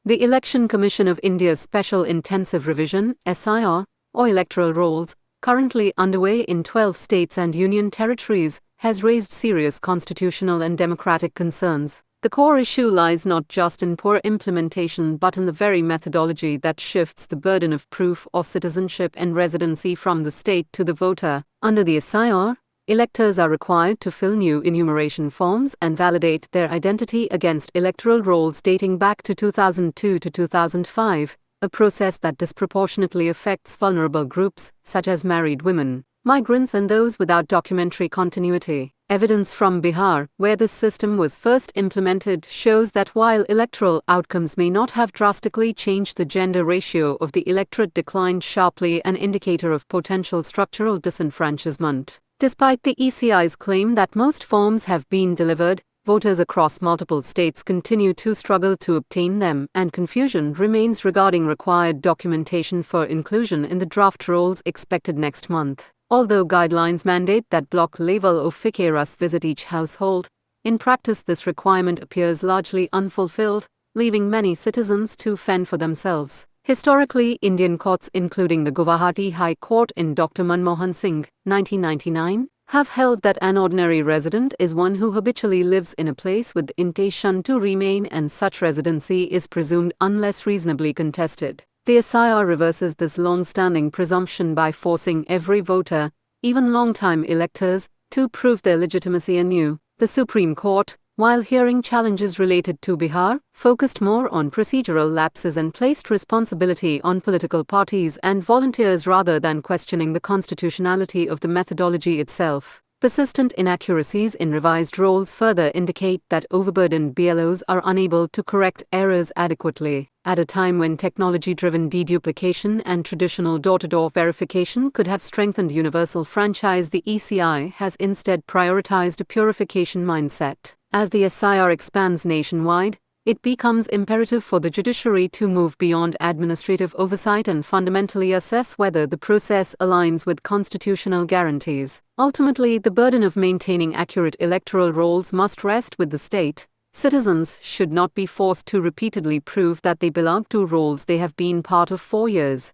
The Election Commission of India's Special Intensive Revision (SIR), or electoral rolls, currently underway in 12 states and union territories, has raised serious constitutional and democratic concerns. The core issue lies not just in poor implementation but in the very methodology that shifts the burden of proof of citizenship and residency from the state to the voter. Under the SIR, electors are required to fill new enumeration forms and validate their identity against electoral rolls dating back to 2002 to 2005, a process that disproportionately affects vulnerable groups such as married women, migrants and those without documentary continuity. Evidence from Bihar, where this system was first implemented, shows that while electoral outcomes may not have drastically changed, the gender ratio of the electorate declined sharply, an indicator of potential structural disenfranchisement. Despite the ECI's claim that most forms have been delivered, voters across multiple states continue to struggle to obtain them, and confusion remains regarding required documentation for inclusion in the draft rolls expected next month. Although guidelines mandate that block-level officeers visit each household, in practice this requirement appears largely unfulfilled, leaving many citizens to fend for themselves. Historically, Indian courts, including the Guwahati High Court in Dr. Manmohan Singh, 1999, have held that an ordinary resident is one who habitually lives in a place with the intention to remain, and such residency is presumed unless reasonably contested. The SIR reverses this long-standing presumption by forcing every voter, even long-time electors, to prove their legitimacy anew. The Supreme Court, while hearing challenges related to Bihar, focused more on procedural lapses and placed responsibility on political parties and volunteers rather than questioning the constitutionality of the methodology itself. Persistent inaccuracies in revised rolls further indicate that overburdened BLOs are unable to correct errors adequately. At a time when technology-driven deduplication and traditional door-to-door verification could have strengthened universal franchise, the ECI has instead prioritized a purification mindset. As the SIR expands nationwide, it becomes imperative for the judiciary to move beyond administrative oversight and fundamentally assess whether the process aligns with constitutional guarantees. Ultimately, the burden of maintaining accurate electoral rolls must rest with the state. Citizens should not be forced to repeatedly prove that they belong to rolls they have been part of for years.